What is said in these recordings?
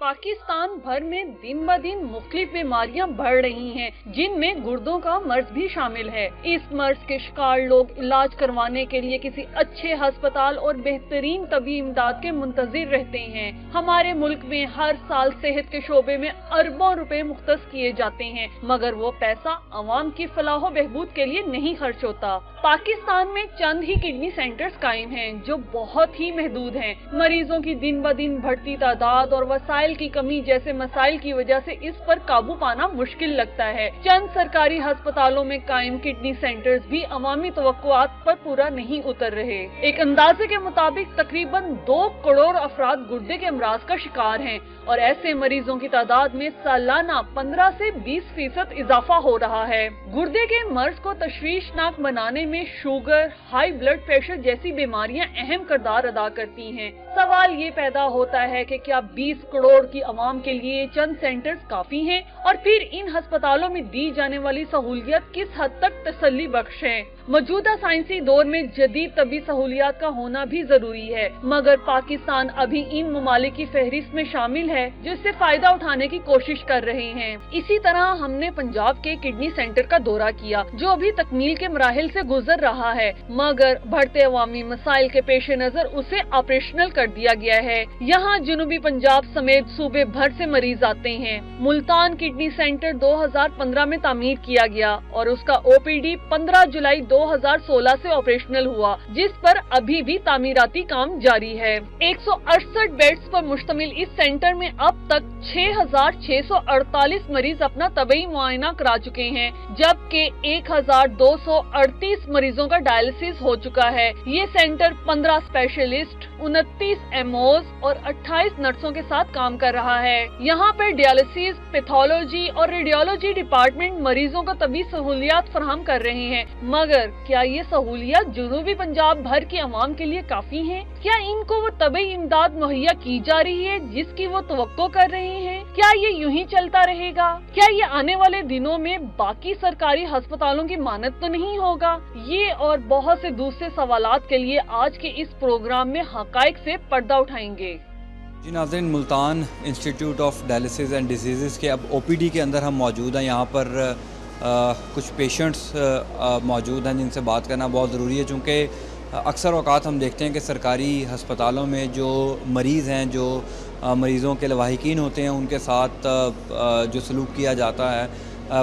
पाकिस्तान भर में दिन ब दिन मुख्तलिफ बीमारियां बढ़ रही हैं, जिनमें गुर्दों का मर्ज भी शामिल है। इस मर्ज के शिकार लोग इलाज करवाने के लिए किसी अच्छे अस्पताल और बेहतरीन तबी इमदाद के मुंतजिर रहते हैं। हमारे मुल्क में हर साल सेहत के शोबे में अरबों रुपए मुख्तस किए जाते हैं, मगर वो पैसा अवाम की फलाह बहबूद के लिए नहीं खर्च होता। पाकिस्तान में चंद ही किडनी सेंटर्स कायम हैं, जो बहुत ही महदूद हैं। मरीजों की दिन ब दिन बढ़ती तादाद और वसाइल की कमी जैसे मसाइल की वजह से इस पर काबू पाना मुश्किल लगता है। चंद सरकारी अस्पतालों में कायम किडनी सेंटर्स भी अवामी तवक्कुआत पर पूरा नहीं उतर रहे। एक अंदाजे के मुताबिक तकरीबन 2 करोड़ अफराद गुर्दे के अमराज का शिकार हैं और ऐसे मरीजों की तादाद में सालाना 15 से 20% इजाफा हो रहा है। गुर्दे के मर्ज को तशवीशनाक बनाने में शुगर, हाई ब्लड प्रेशर जैसी बीमारियां अहम किरदार अदा करती हैं। सवाल ये पैदा होता है कि क्या 20 करोड़ की आवाम के लिए चंद सेंटर्स काफी हैं, और फिर इन अस्पतालों में दी जाने वाली सहूलियत किस हद तक तसल्ली बख्श है। मौजूदा साइंसी दौर में जदीद तबी सहूलियात का होना भी जरूरी है, मगर पाकिस्तान अभी इन ममालिक की फहरिस्त में शामिल है जो इससे फायदा उठाने की कोशिश कर रहे हैं। इसी तरह हमने पंजाब के किडनी सेंटर का दौरा किया, जो अभी तकमील के मराहिल से गुजर रहा है, मगर बढ़ते अवामी मसाइल के पेश नजर उसे ऑपरेशनल कर दिया गया है। यहाँ जनूबी पंजाब समेत सूबे भर से मरीज आते हैं। मुल्तान किडनी सेंटर 2015 में तामीर किया गया और उसका OPD 15 जुलाई 2016 से ऑपरेशनल हुआ, जिस पर अभी भी तामीराती काम जारी है। 168 बेड्स पर मुश्तमिल इस सेंटर में अब तक 6,648 मरीज अपना तबई मुआयना करा चुके हैं, जबकि 1,238 मरीजों का डायलिसिस हो चुका है। ये सेंटर 15 स्पेशलिस्ट, 29 MOs और 28 नर्सों के साथ काम कर रहा है। यहाँ पर डायलिसिस, पैथोलॉजी और रेडियोलॉजी डिपार्टमेंट मरीजों को तबी सहूलियात फराहम कर रहे हैं, मगर क्या ये सहूलियात जनूबी पंजाब भर की आवाम के लिए काफी हैं? क्या इनको वो तबी इमदाद मुहैया की जा रही है जिसकी वो तवक्को कर रहे हैं? क्या ये यूं ही चलता रहेगा? क्या ये आने वाले दिनों में बाकी सरकारी अस्पतालों की मानद तो नहीं होगा? ये और बहुत से दूसरे सवालात के लिए आज के इस प्रोग्राम में हकाइक से पर्दा उठाएंगे। जी नाज़रीन, Multan institute of dialysis and disease के अब OPD के अंदर हम मौजूद हैं। यहाँ पर कुछ पेशेंट्स मौजूद हैं जिनसे बात करना बहुत ज़रूरी है, चूँकि अक्सर औक़ात हम देखते हैं कि सरकारी अस्पतालों में जो मरीज़ हैं, जो मरीज़ों के लवाहिकीन होते हैं, उनके साथ जो सलूक किया जाता है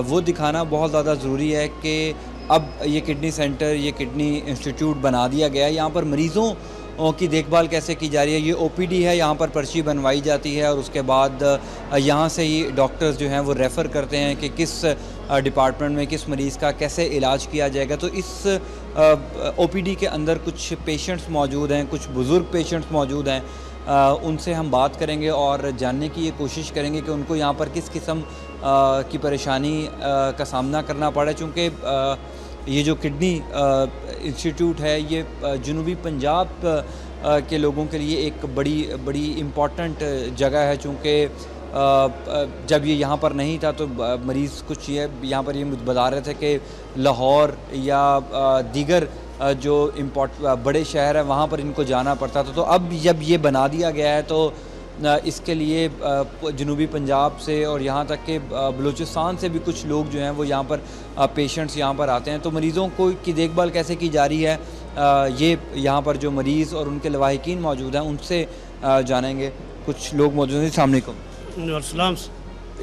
वो दिखाना बहुत ज़्यादा ज़रूरी है कि अब ये किडनी सेंटर, ये किडनी इंस्टीट्यूट बना दिया गया है। यहाँ पर मरीज़ों की देखभाल कैसे की जा रही है, ये OPD है, यहाँ पर पर्ची बनवाई जाती है और उसके बाद यहाँ से ही डॉक्टर्स जो हैं वो रेफ़र करते हैं कि किस डिपार्टमेंट में किस मरीज़ का कैसे इलाज किया जाएगा। तो इस OPD के अंदर कुछ पेशेंट्स मौजूद हैं, कुछ बुज़ुर्ग पेशेंट्स मौजूद हैं, उनसे हम बात करेंगे और जानने की ये कोशिश करेंगे कि उनको यहाँ पर किस किस्म की परेशानी का सामना करना पड़ा, चूँकि ये जो किडनी इंस्टीट्यूट है ये जनूबी पंजाब के लोगों के लिए एक बड़ी इम्पॉर्टेंट जगह है, चूँकि जब ये यहाँ पर नहीं था तो मरीज़ कुछ ये यहाँ पर ये बता रहे थे कि लाहौर या दीगर जो बड़े शहर हैं वहाँ पर इनको जाना पड़ता था। तो अब जब ये बना दिया गया है तो इसके लिए जनूबी पंजाब से और यहाँ तक के बलूचिस्तान से भी कुछ लोग जो हैं वो यहाँ पर पेशेंट्स यहाँ पर आते हैं। तो मरीज़ों को की देखभाल कैसे की जा रही है, ये यहाँ पर जो मरीज़ और उनके लवाहिकीन मौजूद हैं उनसे जानेंगे। कुछ लोग मौजूद हैं। अस्सलाम वालेकुम।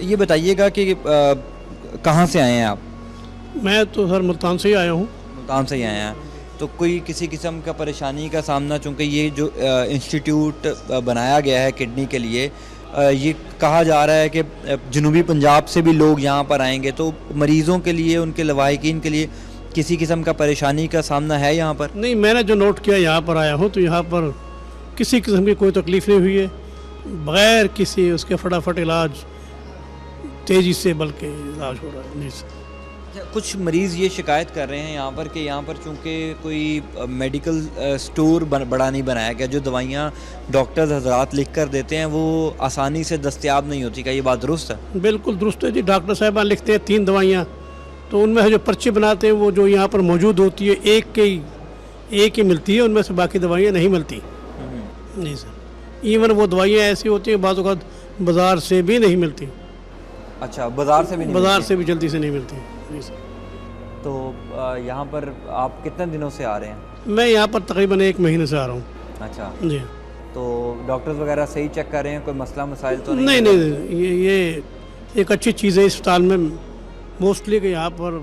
ये बताइएगा कि कहाँ से आए हैं आप? मैं तो सर मुल्तान से ही आया हूँ। मुल्तान से ही आए हैं, तो कोई किसी किस्म का परेशानी का सामना, चूँकि ये जो इंस्टीट्यूट बनाया गया है किडनी के लिए, ये कहा जा रहा है कि जनूबी पंजाब से भी लोग यहाँ पर आएंगे, तो मरीज़ों के लिए, उनके लवाहिकीन के लिए किसी किस्म का परेशानी का सामना है यहाँ पर? नहीं, मैंने जो नोट किया, यहाँ पर आया हूँ तो यहाँ पर किसी किस्म की कोई तकलीफ़ नहीं हुई है, बग़ैर किसी उसके फटाफट इलाज तेज़ी से बल्कि इलाज हो रहा है। नहीं सर, कुछ मरीज़ ये शिकायत कर रहे हैं यहाँ पर कि यहाँ पर चूँकि कोई मेडिकल स्टोर बड़ा नहीं बनाया गया, जो दवाइयाँ डॉक्टर्स हजरात लिख कर देते हैं वो आसानी से दस्तियाब नहीं होती। क्या ये बात दुरुस्त है? बिल्कुल दुरुस्त है जी। डॉक्टर साहबान लिखते हैं 3 दवाइयाँ, तो उनमें से जो पर्ची बनाते हैं वो जो यहाँ पर मौजूद होती है एक ही मिलती है, उनमें से बाकी दवाइयाँ नहीं मिलती। जी सर। इवन वो दवाइयाँ ऐसी होती हैं बाज़ औक़ात बाज़ार से भी नहीं मिलती, अच्छा, बाज़ार से भी नहीं बाज़ार मिलती से भी जल्दी से नहीं मिलती। जी सर। है। तो यहाँ पर आप कितने दिनों से आ रहे हैं? मैं यहाँ पर तकरीबन 1 महीने से आ रहा हूँ। अच्छा, जी। तो डॉक्टर्स वगैरह सही चेक कर रहे हैं, कोई मसला मसाइल तो नहीं नहीं? नहीं, ये एक अच्छी चीज़ है इस अस्पताल में मोस्टली, कि यहाँ पर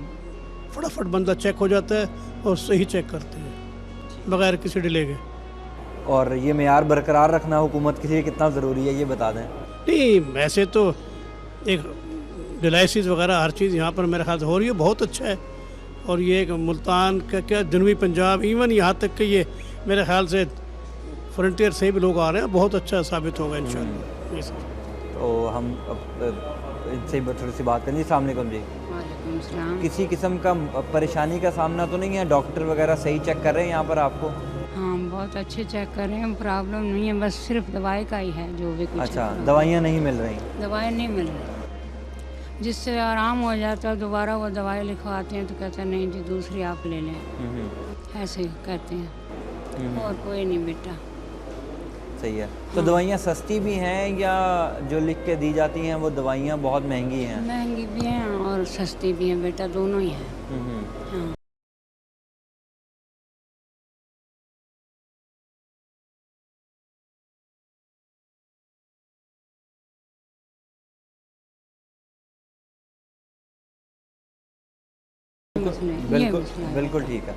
फटाफट बंदा चेक हो जाता है और सही चेक करते हैं बगैर किसी डिले के। और ये मेयार बरकरार रखना हुकूमत के लिए कितना ज़रूरी है, ये बता दें। नहीं, ऐसे तो एक डायलिसिस वगैरह हर चीज़ यहाँ पर मेरे ख्याल से हो रही है, बहुत अच्छा है। और ये एक मुल्तान का क्या, जनूबी पंजाब, इवन यहाँ तक कि ये मेरे ख्याल से फ्रंटियर से भी लोग आ रहे हैं, बहुत अच्छा साबित होगा इंशाल्लाह। जी सर। तो हम अब इनसे थोड़ी सी बात करेंगे। अस्सलाम वालेकुम जी। वालेकुम सलाम। किसी किस्म का परेशानी का सामना तो नहीं है? डॉक्टर वगैरह सही चेक कर रहे हैं यहाँ पर आपको? हाँ, बहुत अच्छे चेक कर रहे हैं, प्रॉब्लम नहीं है, बस सिर्फ दवाई का ही है जो भी कुछ अच्छा, है। दवाइयाँ नहीं मिल रही? दवाई नहीं मिल रही, जिससे आराम हो जाता है दोबारा वो दवाई लिखवाते हैं तो कहते हैं नहीं जी दूसरी आप ले लें, ऐसे ही कहते हैं। और कोई नहीं बेटा। सही है। तो दवाइयाँ सस्ती भी हैं या जो लिख के दी जाती हैं वो दवाइयाँ बहुत महंगी हैं? महंगी भी हैं और सस्ती भी हैं बेटा, दोनों ही हैं। हाँ। बिल्कुल बिल्कुल ठीक है।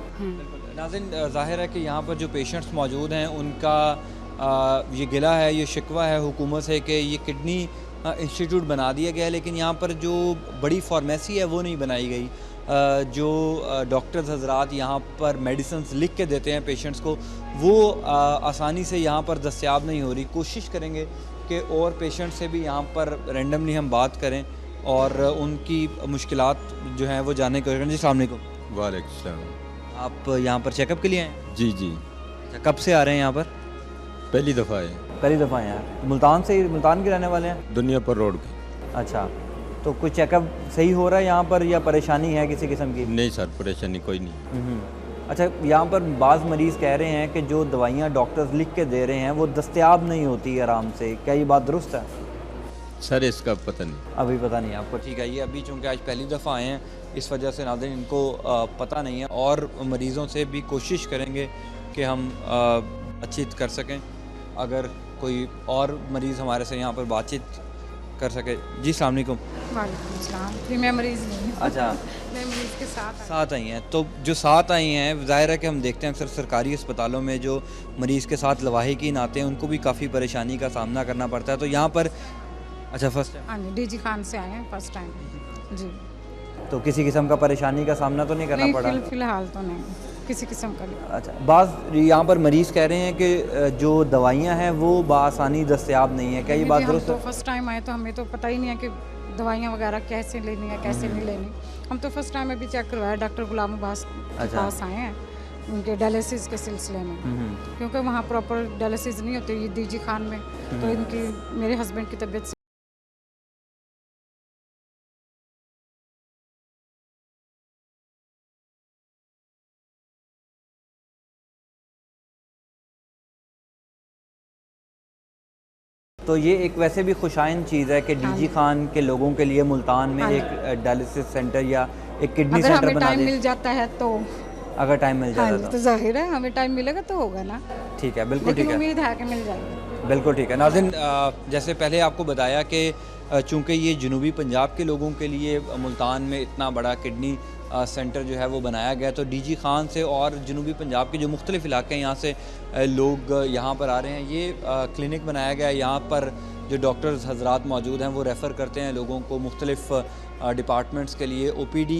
नाज़रीन, ज़ाहिर है कि यहाँ पर जो पेशेंट्स मौजूद हैं उनका ये गिला है, ये शिकवा है हुकूमत से कि ये किडनी इंस्टीट्यूट बना दिया गया है, लेकिन यहाँ पर जो बड़ी फार्मेसी है वो नहीं बनाई गई। जो डॉक्टर्स हजरात यहाँ पर मेडिसिन्स लिख के देते हैं पेशेंट्स को, वो आसानी से यहाँ पर दस्तयाब नहीं हो रही। कोशिश करेंगे कि और पेशेंट से भी यहाँ पर रैंडमली हम बात करें और उनकी मुश्किलात जो हैं वो जानने की कोशिश करें। जी अस्सलाम वालेकुम। वालेकुम सलाम। आप यहाँ पर चेकअप के लिए आए? जी जी, अच्छा, कब से आ रहे हैं यहाँ पर? पहली दफ़ा है। पहली दफ़ा आए हैं। मुल्तान से, मुल्तान के रहने वाले हैं? दुनिया पर रोड की। अच्छा, तो कोई चेकअप सही हो रहा है यहाँ पर या परेशानी है किसी किस्म की? नहीं सर, परेशानी कोई नहीं। अच्छा, यहाँ पर बाज़ मरीज़ कह रहे हैं कि जो दवाइयाँ डॉक्टर्स लिख के दे रहे हैं वो दस्तयाब नहीं होती आराम से, क्या ये बात दुरुस्त है? सर इसका पता नहीं। अभी पता नहीं आपको? ठीक है, ये अभी चूँकि आज पहली दफ़ा आए हैं इस वजह से नाज़रीन इनको पता नहीं है, और मरीज़ों से भी कोशिश करेंगे कि हम बातचीत कर सकें, अगर कोई और मरीज़ हमारे से यहाँ पर बातचीत कर सके। जी अस्सलाम वालेकुम। वालेकुम सलाम। फिर मैं मरीज़ नहीं हूँ। अच्छा, मैं मरीज़ के साथ साथ आई हैं। तो जो साथ आई हैं, ज़ाहिर है कि हम देखते हैं अक्सर सरकारी अस्पतालों में जो मरीज़ के साथ लवाहिकीन आते हैं उनको भी काफ़ी परेशानी का सामना करना पड़ता है। तो यहाँ पर अच्छा फर्स्ट टाइम? हाँ जी, डीजी खान से आए हैं फर्स्ट टाइम जी। तो किसी किस्म का परेशानी का सामना तो नहीं करना नहीं, पड़ा? फिलहाल तो नहीं किसी किस्म का नहीं। अच्छा, बाज़ यहाँ पर मरीज़ कह रहे हैं कि जो दवाइयाँ हैं वो बआसानी दस्तयाब नहीं है, क्या ये बात हम दुरुस्त तो है? फर्स्ट टाइम आए तो हमें तो पता ही नहीं है कि दवाइयाँ वगैरह कैसे लेनी है कैसे नहीं लेनी। हम तो फर्स्ट टाइम अभी चेक करवाया, डॉक्टर गुलाम अब्बास के अच्छा। पास आए हैं उनके डायलिसिस के सिलसिले में, क्योंकि वहाँ प्रॉपर डायलिसिस नहीं होती ये डीजी खान में। तो इनकी, मेरे हस्बैंड की तबीयत तो ये एक वैसे भी खुशाइन चीज़ है कि डीजी खान के लोगों के लिए मुल्तान में हाँ एक डायलिसिस सेंटर या एक किडनी अगर सेंटर हमें बना टाइम दे। मिल जाता है तो अगर टाइम मिल हाँ जाता जी, तो तो जाहिर है हमें टाइम मिलेगा तो होगा ना। ठीक है, बिल्कुल ठीक लेकिन है, उम्मीद है कि मिल जाएगी। बिल्कुल ठीक है। नाज़रीन, जैसे पहले आपको बताया कि चूँकि ये जनूबी पंजाब के लोगों के लिए मुल्तान में इतना बड़ा किडनी सेंटर जो है वो बनाया गया, तो डीजी खान से और जनूबी पंजाब के जो मुख्तलिफ़ इलाके हैं यहाँ से लोग यहाँ पर आ रहे हैं। ये क्लिनिक बनाया गया है, यहाँ पर जो डॉक्टर्स हजरात मौजूद हैं वो रेफ़र करते हैं लोगों को मुख्तलिफ़ डिपार्टमेंट्स के लिए। OPD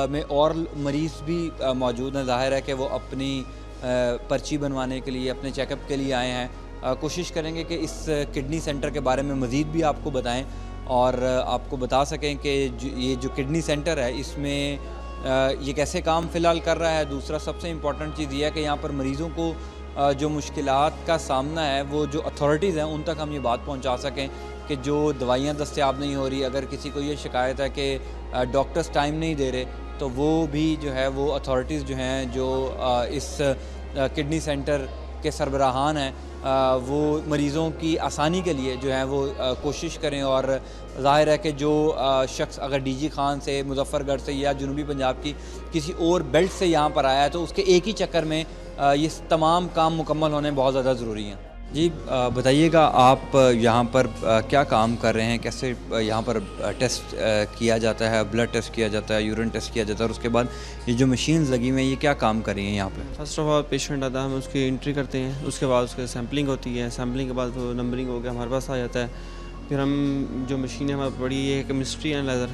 में और मरीज़ भी मौजूद हैं, ज़ाहिर है कि वो अपनी पर्ची बनवाने के लिए, अपने चेकअप के लिए आए हैं। कोशिश करेंगे कि इस किडनी सेंटर के बारे में मज़ीद भी आपको बताएं और आपको बता सकें कि ये जो किडनी सेंटर है इसमें ये कैसे काम फ़िलहाल कर रहा है। दूसरा सबसे इम्पॉर्टेंट चीज़ ये है कि यहाँ पर मरीज़ों को जो मुश्किलात का सामना है वो जो अथॉरिटीज़ हैं उन तक हम ये बात पहुँचा सकें कि जो दवाइयाँ दस्तयाब नहीं हो रही, अगर किसी को ये शिकायत है कि डॉक्टर्स टाइम नहीं दे रहे, तो वो भी जो है वो अथॉरिटीज़ जो हैं जो इस किडनी सेंटर के सरबराहान हैं वो मरीज़ों की आसानी के लिए जो है वो कोशिश करें। और ज़ाहिर है कि जो शख्स अगर डीजी खान से, मुजफ्फरगढ़ से या जनूबी पंजाब की किसी और बेल्ट से यहाँ पर आया है तो उसके एक ही चक्कर में ये तमाम काम मुकम्मल होने बहुत ज़्यादा ज़रूरी हैं। जी बताइएगा, आप यहाँ पर क्या काम कर रहे हैं, कैसे यहाँ पर टेस्ट किया जाता है, ब्लड टेस्ट किया जाता है, यूरिन टेस्ट किया जाता है, और उसके बाद ये जो मशीन्स लगी हुई हैं ये क्या काम कर रही हैं यहाँ पे? फर्स्ट ऑफ ऑल पेशेंट आता है, हम उसकी एंट्री करते हैं, उसके बाद उसके सैम्पलिंग होती है, सैम्पलिंग के बाद वो नंबरिंग हो गया हमारे पास आ जाता है। फिर हम जो मशीन है हमारे बड़ी है केमिस्ट्री एनालाइजर।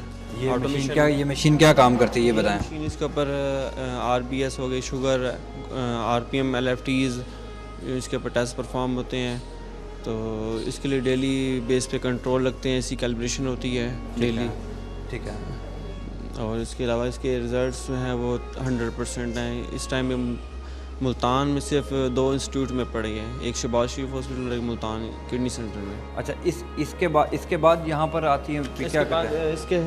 ये मशीन क्या काम करती है ये बताएं? मशीन इसके ऊपर RBS हो गई, शुगर, RPM, LFTs, इसके ऊपर टेस्ट परफॉर्म होते हैं। तो इसके लिए डेली बेस पे कंट्रोल लगते हैं, इसकी कैलिब्रेशन होती है डेली। ठीक है। और इसके अलावा इसके रिज़ल्ट्स जो हैं वो 100% हैं। इस टाइम में मुल्तान में सिर्फ 2 इंस्टीट्यूट में पढ़े हैं, एक शहबाज शरीफ हॉस्पिटल और एक मुल्तान किडनी सेंटर में। अच्छा, इसके बाद यहाँ पर आती है क्या करते हैं? इसके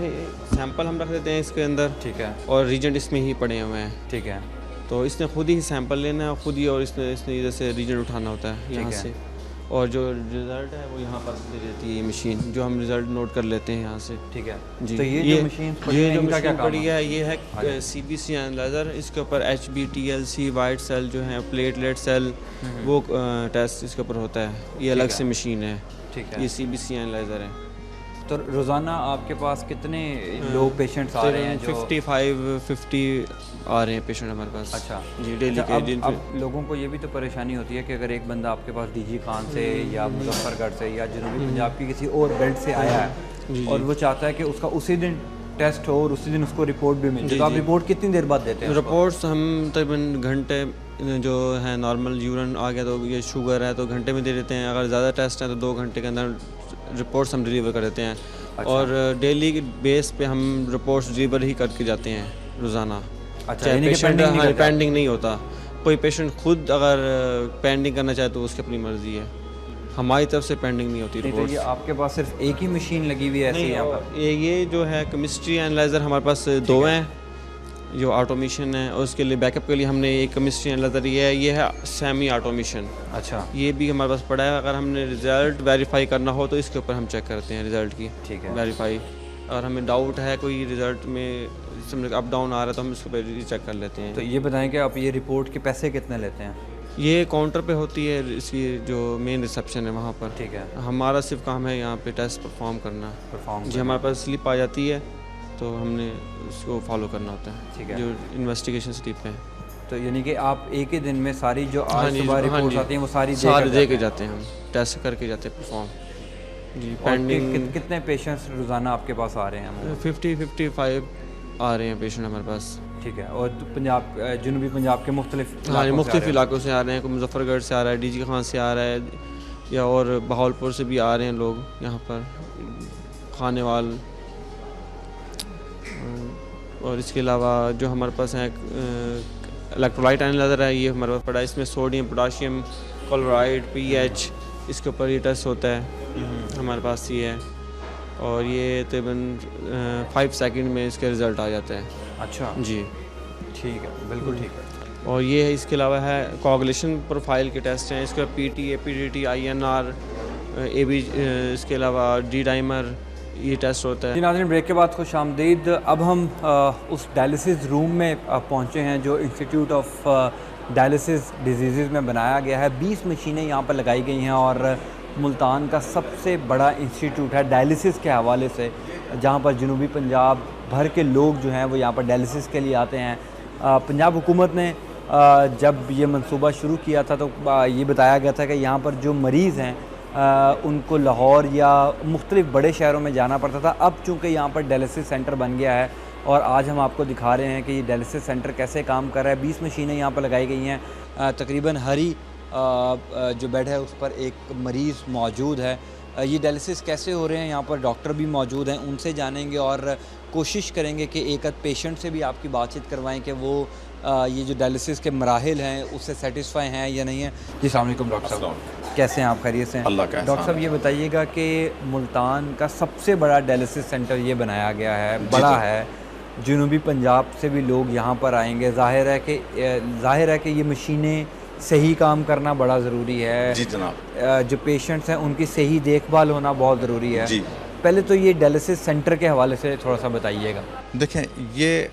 सैंपल हम रख देते हैं इसके अंदर। ठीक है। और रीजेंट इसमें ही पड़े हुए हैं। ठीक है। तो इसने खुद ही सैंपल लेना है खुद ही, और इसने इधर से रीजन उठाना होता है यहाँ से, और जो रिज़ल्ट है वो यहाँ पर दे देती है ये मशीन, जो हम रिज़ल्ट नोट कर लेते हैं यहाँ से। ठीक है जी। तो ये जो मशीन पड़ी है ये है CBC एनालाइज़र। इसके ऊपर HB-TLC, वाइट सेल जो है, प्लेटलेट सेल, वो टेस्ट इसके ऊपर होता है। ये अलग से मशीन है। ठीक है। ये CBC एनालाइज़र है। तो रोज़ाना आपके पास कितने लोग पेशेंट्स आ रहे हैं? 55-50 आ रहे हैं पेशेंट हमारे पास। अच्छा जी, डेली के दिन। अब लोगों को ये भी तो परेशानी होती है कि अगर एक बंदा आपके पास डीजी खान से या मुजफ्फरगढ़ से या जनूबी पंजाब की किसी और बेल्ट से आया है और वो चाहता है कि उसका उसी दिन टेस्ट हो और उसी दिन उसको रिपोर्ट भी मिले, तो आप रिपोर्ट कितनी देर बाद देते हैं? रिपोर्ट्स हम तकरीबन घंटे, जो है नॉर्मल यूरिन आ गया तो ये शुगर है तो घंटे में दे देते हैं। अगर ज़्यादा टेस्ट है तो 2 घंटे के अंदर रिपोर्ट्स हम डिलीवर कर देते हैं। अच्छा। और डेली बेस पे हम रिपोर्ट्स डिलीवर ही करके जाते हैं रोज़ाना। अच्छा, चाहे पेशेंट पेंडिंग नहीं होता। कोई पेशेंट खुद अगर पेंडिंग करना चाहे तो उसकी अपनी मर्ज़ी है, हमारी तरफ से पेंडिंग नहीं होती रिपोर्ट्स। तो ये आपके पास सिर्फ एक ही मशीन लगी हुई है ऐसे यहाँ पर? ये जो है केमिस्ट्री एनालाइज़र हमारे पास 2 हैं जो ऑटोमेशन है, और उसके लिए बैकअप के लिए हमने एक केमिस्ट्री एनालाइज़र ये है सेमी ऑटोमेशन। अच्छा, ये भी हमारे पास पड़ा है। अगर हमने रिज़ल्ट वेरीफाई करना हो तो इसके ऊपर हम चेक करते हैं रिज़ल्ट की। ठीक है। वेरीफाई, अगर हमें डाउट है कोई रिज़ल्ट में अप डाउन आ रहा है तो हम इसके ऊपर चेक कर लेते हैं। तो ये बताएं कि आप ये रिपोर्ट के पैसे कितने लेते हैं? ये काउंटर पे होती है इसकी जो मेन रिसेप्शन है वहाँ पर। ठीक है। हमारा सिर्फ काम है यहाँ पे टेस्ट परफॉर्म करना। जी, हमारे पास स्लिप आ जाती है तो हमने उसको फॉलो करना होता है। ठीक है। जो इन्वेस्टिगेशन स्लिप है। तो यानी कि आप एक ही दिन में सारी जो आज सुबह रिपोर्ट्स आती हैं वो सारी दे के जाते हैं, हम टेस्ट करके जाते हैं परफॉर्म। जी, पेंडिंग कितने पेशेंट्स रोज़ाना आपके पास आ रहे हैं? 50-55 आ रहे हैं पेशेंट हमारे पास। ठीक है। और पंजाब, जनूबी पंजाब के मुख्तलिफ इलाकों से आ रहे हैं। कोई मुजफ्फरगढ़ से आ रहा है, डीजी खान से आ रहा है, या और बहावलपुर से भी आ रहे हैं लोग यहाँ पर, खानेवाल। और इसके अलावा जो हमारे पास है इलेक्ट्रोलाइट एनालाइज़र है, ये हमारे पास पड़ा है। इसमें सोडियम, पोटाशियम, क्लोराइड, pH, इसके ऊपर ये टेस्ट होता है हमारे पास ये है। और ये तकरीबन 5 सेकंड में इसके रिज़ल्ट आ जाता है। अच्छा जी, ठीक है, बिल्कुल ठीक है। और ये है, इसके अलावा है कोगुलेशन प्रोफाइल के टेस्ट हैं। इसके PTA, PDT, INR, AB, इसके अलावा D-डाइमर, ये टेस्ट होता है। नाज़रीन, ब्रेक के बाद खुश आमदीद। अब हम उस डायलिसिस रूम में पहुँचे हैं जो इंस्टीट्यूट ऑफ डायलिसिस डिजीज़ में बनाया गया है। 20 मशीनें यहाँ पर लगाई गई हैं और मुल्तान का सबसे बड़ा इंस्टीट्यूट है डायलिसिस के हवाले से, जहाँ पर जनूबी पंजाब भर के लोग जो हैं वो यहाँ पर डायलिसिस के लिए आते हैं। पंजाब हुकूमत ने जब ये मंसूबा शुरू किया था तो ये बताया गया था कि यहाँ पर जो मरीज़ हैं उनको लाहौर या मुख्तलिफ़ बड़े शहरों में जाना पड़ता था। अब चूँकि यहाँ पर डायलिसिस सेंटर बन गया है और आज हम आपको दिखा रहे हैं कि ये डायलिसिस सेंटर कैसे काम कर रहा है। 20 मशीनें यहाँ पर लगाई गई हैं। तकरीबन हर ही जो बेड है उस पर एक मरीज़ मौजूद है। ये डायलिसिस कैसे हो रहे हैं, यहाँ पर डॉक्टर भी मौजूद हैं, उनसे जानेंगे और कोशिश करेंगे कि एक आध पेशेंट से भी आपकी बातचीत करवाएं कि वो ये जो डायलिसिस के मराहिल हैं उससे सेटिस्फाई हैं या नहीं है। जी, अस्सलाम वालेकुम डॉक्टर साहब, कैसे हैं आप? खैरियत से? डॉक्टर साहब ये बताइएगा कि मुल्तान का सबसे बड़ा डायलिसिस सेंटर ये बनाया गया है, बड़ा है, जनूबी पंजाब से भी लोग यहाँ पर आएंगे। ज़ाहिर है कि ये मशीनें सही काम करना बड़ा ज़रूरी है जी जनाब। जो पेशेंट्स हैं उनकी सही देखभाल होना बहुत ज़रूरी है जी। पहले तो ये डायलिसिस सेंटर के हवाले से थोड़ा सा बताइएगा। देखें, ये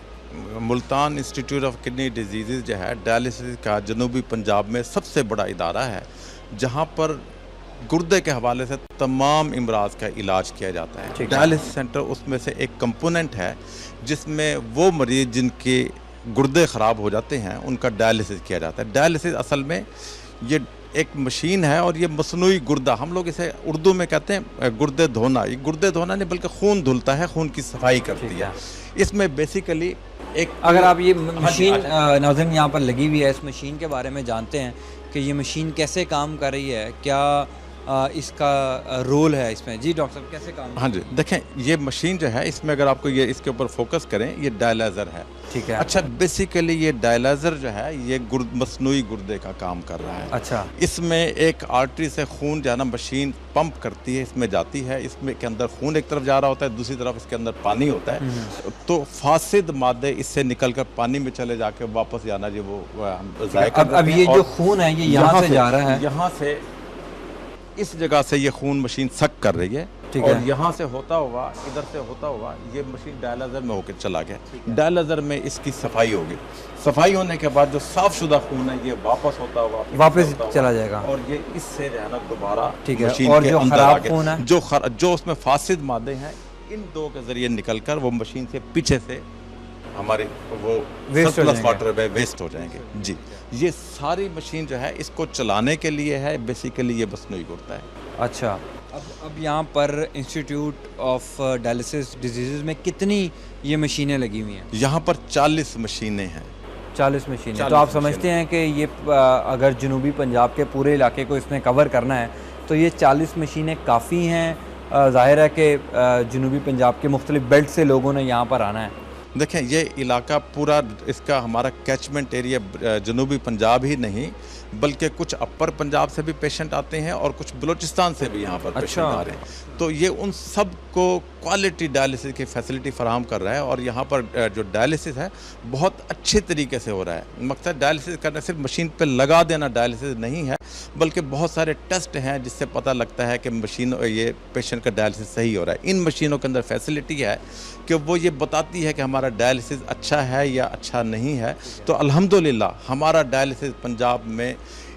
Multan institute of kidney disease जो है डायलिसिस का जनूबी पंजाब में सबसे बड़ा इदारा है, जहाँ पर गुर्दे के हवाले से तमाम इमराज का इलाज किया जाता है। डायलिसिस सेंटर उसमें से एक कंपोनेंट है जिसमें वो मरीज़ जिनके गुर्दे ख़राब हो जाते हैं उनका डायलिसिस किया जाता है। डायलिसिस असल में ये एक मशीन है और ये मसनूई गुर्दा, हम लोग इसे उर्दू में कहते हैं गुर्दे धोना। ये गुर्दे धोना नहीं बल्कि खून धुलता है, खून की सफाई करती है। इसमें बेसिकली एक, अगर आप ये मशीन नाज़रीन यहाँ पर लगी हुई है, इस मशीन के बारे में जानते हैं कि ये मशीन कैसे काम कर रही है, क्या इसका रोल है इसमें। जी डॉक्टर साहब कैसे काम? हाँ जी, देखें ये मशीन जो है इसमें अगर आपको ये इसके ऊपर फोकस करें, ये डायलाइज़र है। ठीक है। अच्छा, बेसिकली ये डायलाइज़र जो है ये मसनूई गुर्दे का काम कर रहा है। अच्छा। इसमें एक आर्टरी से खून जो है ना मशीन पंप करती है, इसमें जाती है, इसमें के अंदर खून एक तरफ जा रहा होता है, दूसरी तरफ इसके अंदर पानी होता है। तो फासिद मादे इससे निकल कर पानी में चले जाके वापस जाना जी वो अब ये जो खून है ये यहाँ से जा रहा है, यहाँ से इस जगह से ये खून मशीन सक कर रही है और यहाँ से होता हुआ इधर से होता हुआ ये मशीन डायलाइज़र में होकर चला गया। डायलाइज़र में इसकी सफाई होगी, सफाई होने के बाद जो साफ शुदा खून है ये वापस होता हुआ वापस चला जाएगा और ये इससे जो है ना दोबारा मशीन और जो खराब खून है जो उसमें फासिद मादे हैं इन दो के जरिए निकलकर वो मशीन से पीछे से हमारे वो सरप्लस वाटर में वेस्ट हो जाएंगे। जी, ये सारी मशीन जो है इसको चलाने के लिए है, बेसिकली ये मसनूई गुर्दा है। अच्छा, अब यहाँ पर इंस्टीट्यूट ऑफ डायलिसिस डिजीज़ में कितनी ये मशीनें लगी हुई हैं? यहाँ पर 40 मशीनें हैं। 40 मशीनें। तो आप समझते हैं कि ये अगर जनूबी पंजाब के पूरे इलाके को इसने कवर करना है तो ये 40 मशीनें काफ़ी हैं। ज़ाहिर है कि जनूबी पंजाब के मुख्तलिफ बेल्ट से लोगों ने यहाँ पर आना है। देखें, ये इलाका पूरा इसका हमारा कैचमेंट एरिया जनूबी पंजाब ही नहीं बल्कि कुछ अपर पंजाब से भी पेशेंट आते हैं और कुछ बलूचिस्तान से भी यहाँ पर पेशेंट आ रहे हैं। तो ये उन सब को क्वालिटी डायलिसिस की फैसिलिटी फराहम कर रहा है और यहाँ पर जो डायलिसिस है बहुत अच्छे तरीके से हो रहा है। मकसद डायलिसिस करना सिर्फ मशीन पे लगा देना डायलिसिस नहीं है, बल्कि बहुत सारे टेस्ट हैं जिससे पता लगता है कि मशीन ये पेशेंट का डायलिसिस सही हो रहा है। इन मशीनों के अंदर फैसिलिटी है कि वो ये बताती है कि हमारा डायलिसिस अच्छा है या अच्छा नहीं है। तो अल्हम्दुलिल्लाह हमारा डायलिसिस पंजाब में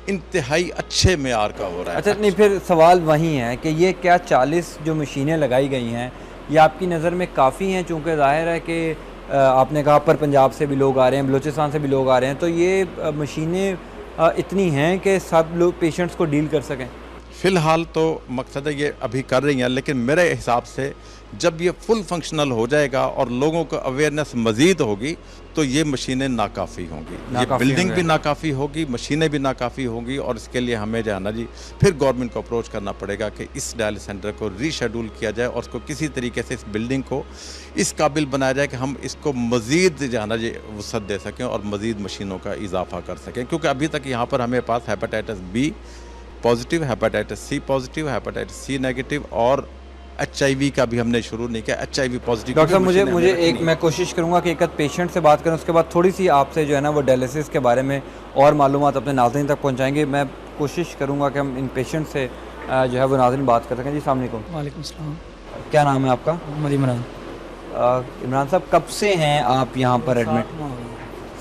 इंतहाई अच्छे मेयार का हो रहा है। अच्छा, नहीं फिर सवाल वही है कि ये क्या 40 जो मशीनें लगाई गई हैं ये आपकी नज़र में काफ़ी हैं? चूँकि ज़ाहिर है कि आपने कहा पर पंजाब से भी लोग आ रहे हैं, बलूचिस्तान से भी लोग आ रहे हैं, तो ये मशीनें इतनी हैं कि सब लोग पेशेंट्स को डील कर सकें? फ़िलहाल तो मकसद है ये अभी कर रही हैं, लेकिन मेरे हिसाब से जब ये फुल फंक्शनल हो जाएगा और लोगों को अवेयरनेस मज़ीद होगी तो ये मशीनें नाकाफ़ी होंगी। ये बिल्डिंग भी नाकाफ़ी होगी, मशीनें भी नाकाफ़ी होंगी और इसके लिए हमें जो है ना जी फिर गवर्नमेंट को अप्रोच करना पड़ेगा कि इस डायलिसिस सेंटर को रीशेड्यूल किया जाए और उसको किसी तरीके से इस बिल्डिंग को इस काबिल बनाया जाए कि हम इसको मज़ीद जो है ना जी वसअत दे सकें और मज़ीद मशीनों का इजाफा कर सकें। क्योंकि अभी तक यहाँ पर हमें पास hepatitis B positive, hepatitis C positive, hepatitis C negative और HIV का भी हमने शुरू नहीं किया। HIV पॉजिटिव डॉक्टर साहब मुझे एक मैं कोशिश करूंगा कि एक पेशेंट से बात करें, उसके बाद थोड़ी सी आपसे जो है ना वो डायलिसिस के बारे में और मालूमात अपने नाज़रीन तक पहुंचाएंगे। मैं कोशिश करूंगा कि हम इन पेशेंट से जो है वो नाज़रीन बात कर सकें। जी अस्सलाम वालेकुम। वालेकुम सलाम। क्या नाम है आपका? मोहम्मद इमरान। इमरान साहब कब से हैं आप यहाँ पर एडमिट?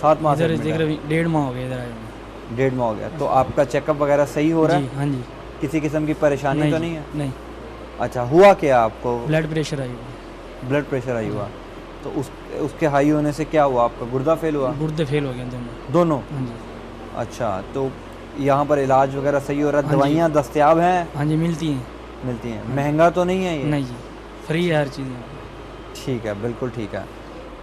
7 माह से? 1.5 माह हो गया इधर आए। 1.5 माह हो गया। तो आपका चेकअप वगैरह सही हो रहा है? हाँ जी। किसी किस्म की परेशानी तो नहीं है? नहीं। अच्छा, हुआ क्या आपको? ब्लड प्रेशर आई हुआ। ब्लड प्रेशर आई हुआ तो उसके हाई होने से क्या हुआ? आपका गुर्दा फेल हुआ? गुर्दे फेल हो गए दोनों? हाँ जी। अच्छा, तो यहाँ पर इलाज वगैरह सही हो रहा है? दवाइयाँ दस्तयाब हैं? हाँ जी, मिलती हैं। महंगा तो नहीं है ये? नहीं जी, फ्री है हर चीज़। ठीक है, बिल्कुल ठीक है।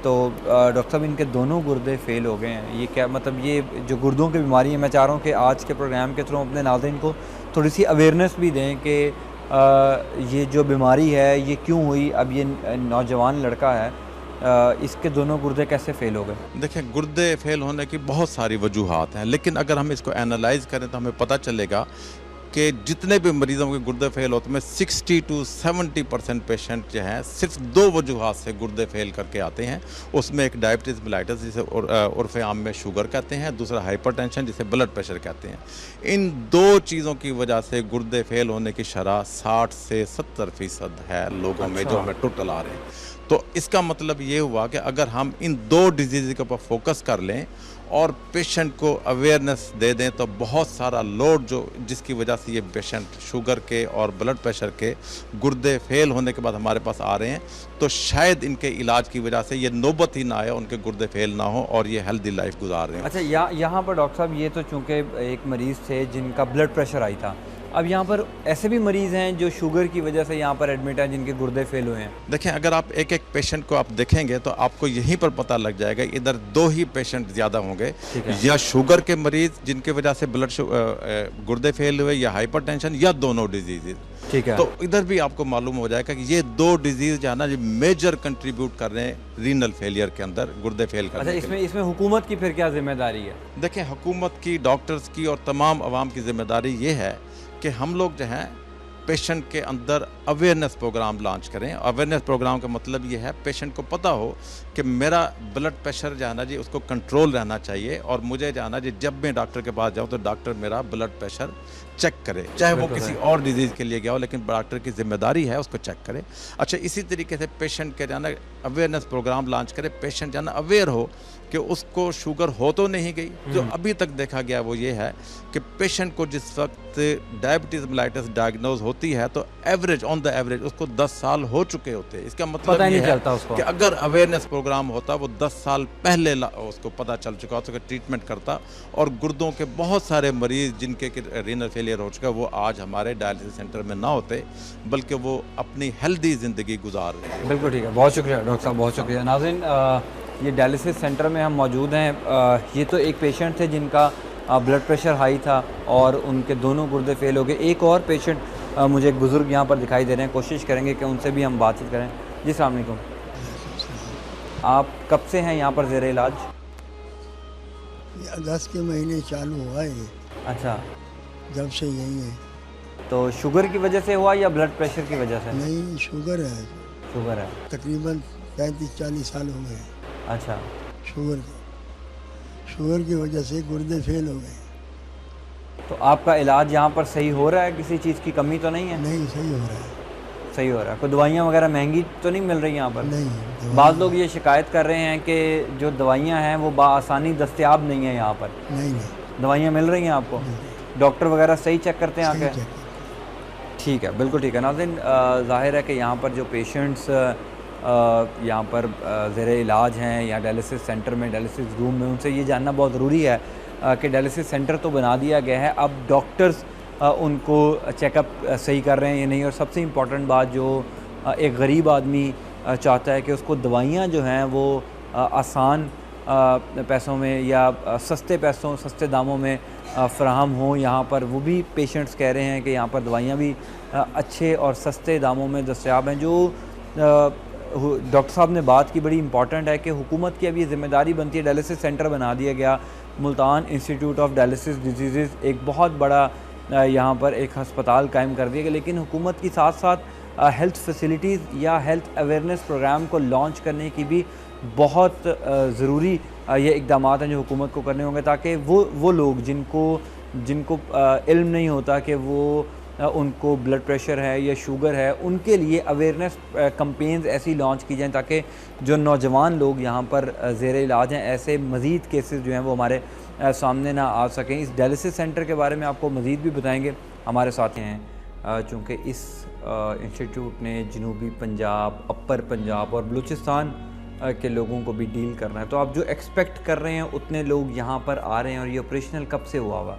तो डॉक्टर साहब इनके दोनों गुर्दे फेल हो गए हैं, ये क्या मतलब ये जो गुर्दों की बीमारी है, मैं चाह रहा हूँ कि आज के प्रोग्राम के थ्रू अपने नाज़रीन को थोड़ी सी अवेयरनेस भी दें कि ये जो बीमारी है ये क्यों हुई। अब ये नौजवान लड़का है, इसके दोनों गुर्दे कैसे फेल हो गए? देखिए, गुर्दे फेल होने की बहुत सारी वजूहात हैं, लेकिन अगर हम इसको एनालाइज करें तो हमें पता चलेगा के जितने भी मरीज़ों के गुर्दे फेल होते हैं 60 to 70% पेशेंट जो हैं सिर्फ 2 वजूहात से गुर्दे फेल करके आते हैं। उसमें एक डायबिटीज़ मेलाइटिस जिसे उर्फ़ आम में शुगर कहते हैं, दूसरा हाइपरटेंशन जिसे ब्लड प्रेशर कहते हैं। इन 2 चीज़ों की वजह से गुर्दे फेल होने की शरह 60 से 70% है लोगों में जो हमें टोटल आ रहे हैं। तो इसका मतलब ये हुआ कि अगर हम इन 2 डिजीज़ के ऊपर फोकस कर लें और पेशेंट को अवेयरनेस दे दें तो बहुत सारा लोड जो जिसकी वजह से ये पेशेंट शुगर के और ब्लड प्रेशर के गुर्दे फेल होने के बाद हमारे पास आ रहे हैं, तो शायद इनके इलाज की वजह से ये नौबत ही ना आए, उनके गुर्दे फेल ना हो और ये हेल्दी लाइफ गुजार रहे हैं। अच्छा, यहाँ पर डॉक्टर साहब ये तो चूँकि एक मरीज़ थे जिनका ब्लड प्रेशर आई था, अब यहाँ पर ऐसे भी मरीज़ हैं जो शुगर की वजह से यहाँ पर एडमिट हैं जिनके गुर्दे फेल हुए हैं। देखें, अगर आप एक एक पेशेंट को आप देखेंगे तो आपको यहीं पर पता लग जाएगा, इधर 2 ही पेशेंट ज़्यादा होंगे, या शुगर के मरीज़ जिनके वजह से गुर्दे फेल हुए, या हाइपरटेंशन, या दोनों डिजीज़। ठीक है, तो इधर भी आपको मालूम हो जाएगा कि ये 2 डिजीज़ जो है ना, ये मेजर कंट्रीब्यूट कर रहे हैं रीनल फेलियर के अंदर, गुर्दे फेल करने के। अच्छा, इसमें हुकूमत की फिर क्या जिम्मेदारी है? देखें, हुकूमत की, डॉक्टर्स की और तमाम आवाम की जिम्मेदारी ये है कि हम लोग जो हैं पेशेंट के अंदर अवेयरनेस प्रोग्राम लॉन्च करें। अवेयरनेस प्रोग्राम का मतलब ये है पेशेंट को पता हो कि मेरा ब्लड प्रेशर जो है ना जी उसको कंट्रोल रहना चाहिए, और मुझे जो है ना जी जब मैं डॉक्टर के पास जाऊँ तो डॉक्टर मेरा ब्लड प्रेशर चेक करे, चाहे वो किसी और डिजीज़ के लिए गया हो, लेकिन डॉक्टर की जिम्मेदारी है उसको चेक करे। अच्छा, इसी तरीके से पेशेंट के जाना अवेयरनेस प्रोग्राम लॉन्च करे, पेशेंट जाना अवेयर हो कि उसको शुगर हो तो नहीं गई। जो अभी तक देखा गया वो ये है कि पेशेंट को जिस वक्त डायबिटीज़ मेलाइटिस डायग्नोज होती है तो एवरेज ऑन द एवरेज उसको 10 साल हो चुके होते हैं। इसका मतलब ये है कि अगर अवेयरनेस प्रोग्राम होता वो 10 साल पहले उसको पता चल चुका होता, ट्रीटमेंट करता, और गुर्दों के बहुत सारे मरीज़ जिनके रीनल फेलियर हो चुका वो आज हमारे डायलिसिस सेंटर में ना होते, बल्कि वो अपनी हेल्दी ज़िंदगी गुजार रहे हैं। बिल्कुल ठीक है, बहुत शुक्रिया डॉक्टर साहब, बहुत शुक्रिया। नाज़रीन, ये डायलिसिस सेंटर में हम मौजूद हैं। ये तो एक पेशेंट थे जिनका ब्लड प्रेशर हाई था और उनके दोनों गुर्दे फेल हो गए। एक और पेशेंट मुझे एक बुज़ुर्ग यहाँ पर दिखाई दे रहे हैं, कोशिश करेंगे कि उनसे भी हम बातचीत करें। जी अस्सलाम वालेकुम, आप कब से हैं यहाँ पर ज़ेरे इलाज? 10 के महीने चालू हुआ है ये। अच्छा, जब से यही है। तो शुगर की वजह से हुआ या ब्लड प्रेशर की वजह से? नहीं, शुगर है। शुगर है, तकरीबन 35-40 साल हो गए। अच्छा, शुगर की वजह से गुर्दे फेल हो गए। तो आपका इलाज यहाँ पर सही हो रहा है? किसी चीज़ की कमी तो नहीं है? नहीं, सही हो रहा है। सही हो रहा है। कोई दवाइयाँ वगैरह महंगी तो नहीं मिल रही यहाँ पर? नहीं। बाद लोग ये शिकायत कर रहे हैं कि जो दवाइयाँ हैं वो बाआसानी दस्तयाब नहीं है यहाँ पर। नहीं, दवाइयाँ मिल रही हैं आपको? डॉक्टर वगैरह सही चेक करते हैं आके? ठीक है, बिल्कुल ठीक है। नाज़रीन, ज़ाहिर है कि यहाँ पर जो पेशेंट्स यहाँ पर ज़ेरे इलाज हैं या डायलिसिस सेंटर में, डायलिसिस रूम में, उनसे ये जानना बहुत ज़रूरी है कि डायलिसिस सेंटर तो बना दिया गया है, अब डॉक्टर्स उनको चेकअप सही कर रहे हैं या नहीं। और सबसे इम्पॉर्टेंट बात, जो एक गरीब आदमी चाहता है कि उसको दवाइयाँ जो हैं वो आसान पैसों में या सस्ते दामों में फ़राहम हो यहाँ पर, वो भी पेशेंट्स कह रहे हैं कि यहाँ पर दवाइयाँ भी अच्छे और सस्ते दामों में दस्तयाब हैं। जो डॉक्टर साहब ने बात की बड़ी इंपॉर्टेंट है कि हुकूमत की अब ये ज़िम्मेदारी बनती है। डायलिसिस सेंटर बना दिया गया, Multan institute of dialysis disease, एक बहुत बड़ा यहाँ पर एक हस्पताल कायम कर दिया गया, लेकिन हुकूमत की साथ साथ हेल्थ फैसिलिटीज़ या हेल्थ अवेयरनेस प्रोग्राम को लॉन्च करने की भी बहुत ज़रूरी ये इक़दाम हैं जो हुकूमत को करने होंगे, ताकि वो लोग जिनको इल्म नहीं होता कि वो उनको ब्लड प्रेशर है या शुगर है, उनके लिए अवेयरनेस कैंपेन्स ऐसी लॉन्च की जाएँ ताकि जो नौजवान लोग यहाँ पर ज़ेरे इलाज हैं, ऐसे मज़ीद केसेस जो हैं वो हमारे सामने ना आ सकें। इस डायलिसिस सेंटर के बारे में आपको मज़ीद भी बताएंगे हमारे साथ हैं, चूँकि इस इंस्टीट्यूट ने जनूबी पंजाब, अपर पंजाब और बलूचिस्तान के लोगों को भी डील करना है। तो आप जो एक्सपेक्ट कर रहे हैं उतने लोग यहाँ पर आ रहे हैं, और ये ऑपरेशनल कब से हुआ हुआ?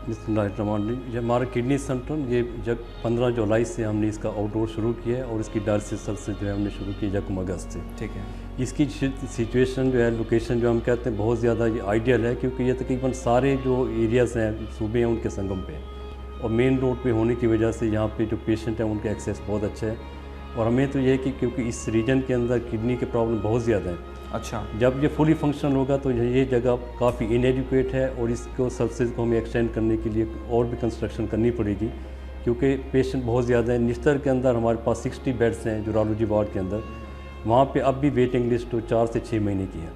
ये हमारा किडनी सेंटर ये जब 15 जुलाई से हमने इसका आउटडोर शुरू किया है, और इसकी डायलिसिस से जो है हमने शुरू की यकम अगस्त से। ठीक है। इसकी सिचुएशन जो है, लोकेशन जो हम कहते हैं बहुत ज़्यादा ये आइडियल है, क्योंकि ये तकरीबन सारे जो एरियाज़ हैं सूबे हैं उनके संगम पे, और मेन रोड पे होने की वजह से यहाँ पे जो पेशेंट हैं उनका एक्सेस बहुत अच्छा है। और हमें तो ये है कि क्योंकि इस रीजन के अंदर किडनी के प्रॉब्लम बहुत ज़्यादा है, अच्छा। जब ये फुली फंक्शनल होगा तो ये जगह काफ़ी इनएडिक्वेट है और इसको सर्विसेज को हमें एक्सटेंड करने के लिए और भी कंस्ट्रक्शन करनी पड़ेगी, क्योंकि पेशेंट बहुत ज़्यादा है। निस्तर के अंदर हमारे पास 60 बेड्स हैं यूरोलॉजी वार्ड के अंदर, वहाँ पे अब भी वेटिंग लिस्ट तो 4 से 6 महीने की है।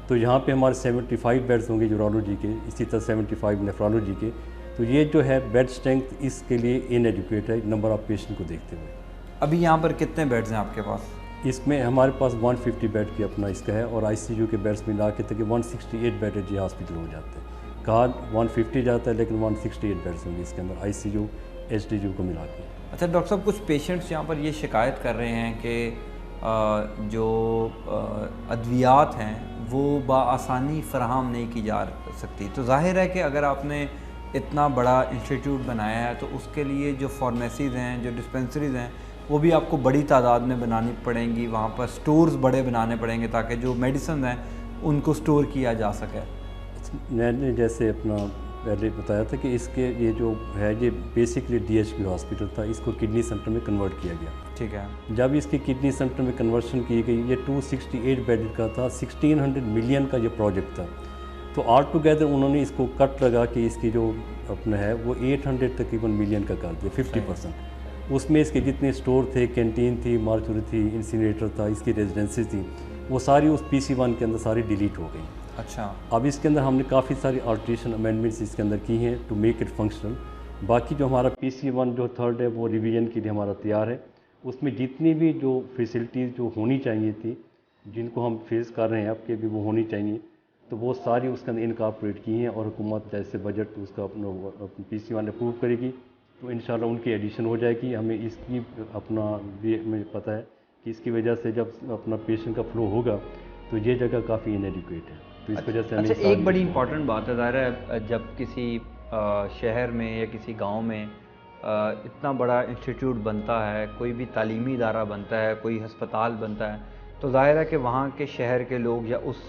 तो यहाँ पे हमारे 75 बेड्स होंगे यूरोलॉजी के, इसी तरह 75 नेफ्रोलॉजी के। तो ये जो है बेड स्ट्रेंथ इसके लिए इनएडिक्वेट है नंबर ऑफ़ पेशेंट को देखते हुए। अभी यहाँ पर कितने बेड्स हैं आपके पास? इसमें हमारे पास 150 बेड की अपना इसका है और ICU के बेड्स मिला के तक 168 बेड जी हॉस्पिटल हो जाते हैं। कहा 150 जाता है लेकिन 168 बेड्स होंगे इसके अंदर ICU HDU को मिला के। अच्छा डॉक्टर साहब, कुछ पेशेंट्स यहाँ पर ये शिकायत कर रहे हैं कि जो अद्वियात हैं वो बआसानी फ़राहम नहीं की जा सकती। तो जाहिर है कि अगर आपने इतना बड़ा इंस्टीट्यूट बनाया है तो उसके लिए जो फार्मेसीज़ हैं, जो डिस्पेंसरीज़ हैं, वो भी आपको बड़ी तादाद में बनानी पड़ेंगी। वहाँ पर स्टोर्स बड़े बनाने पड़ेंगे ताकि जो मेडिसिन हैं उनको स्टोर किया जा सके। मैंने जैसे अपना पहले बताया था कि इसके ये जो है ये बेसिकली DHP हॉस्पिटल था, इसको किडनी सेंटर में कन्वर्ट किया गया। ठीक है। जब इसकी किडनी सेंटर में कन्वर्शन की गई, ये 268 बेड का था, 1600 मिलियन का ये प्रोजेक्ट था। तो ऑल टुगेदर उन्होंने इसको कट लगा कि इसकी जो अपना है वो 800 तकरीबन मिलियन का कर दिया, 50%। उसमें इसके जितने स्टोर थे, कैंटीन थी, मार्चुरी थी, इंसिनेटर था, इसकी रेजिडेंसी थी, वो सारी उस PC1 के अंदर सारी डिलीट हो गई। अच्छा। अब इसके अंदर हमने काफ़ी सारी अल्ट्रेशन अमेंडमेंट्स इसके अंदर की हैं टू मेक इट फंक्शनल। बाकी जो हमारा PC1 जो 3rd है वो रिवीजन के लिए हमारा तैयार है। उसमें जितनी भी जो फैसिलिटीज़ जो होनी चाहिए थी, जिनको हम फेस कर रहे हैं अब के भी वो होनी चाहिए, तो वो सारी उसके अंदर इनकॉर्पोरेट की हैं और हुकूमत जैसे बजट उसका अपना PC1 अप्रूव करेगी तो इंशाल्लाह उनकी एडिशन हो जाएगी। हमें इसकी अपना भी हमें पता है कि इसकी वजह से जब अपना पेशेंट का फ्लो होगा तो ये जगह काफ़ी इनएडिक्वेट है, तो इस वजह से हमें अच्छा, एक बड़ी इंपॉर्टेंट बात है, ज़ाहिर है जब किसी शहर में या किसी गांव में इतना बड़ा इंस्टीट्यूट बनता है, कोई भी तालीमी इदारा बनता है, कोई हस्पताल बनता है, तो ज़ाहिर है कि वहाँ के शहर के लोग या उस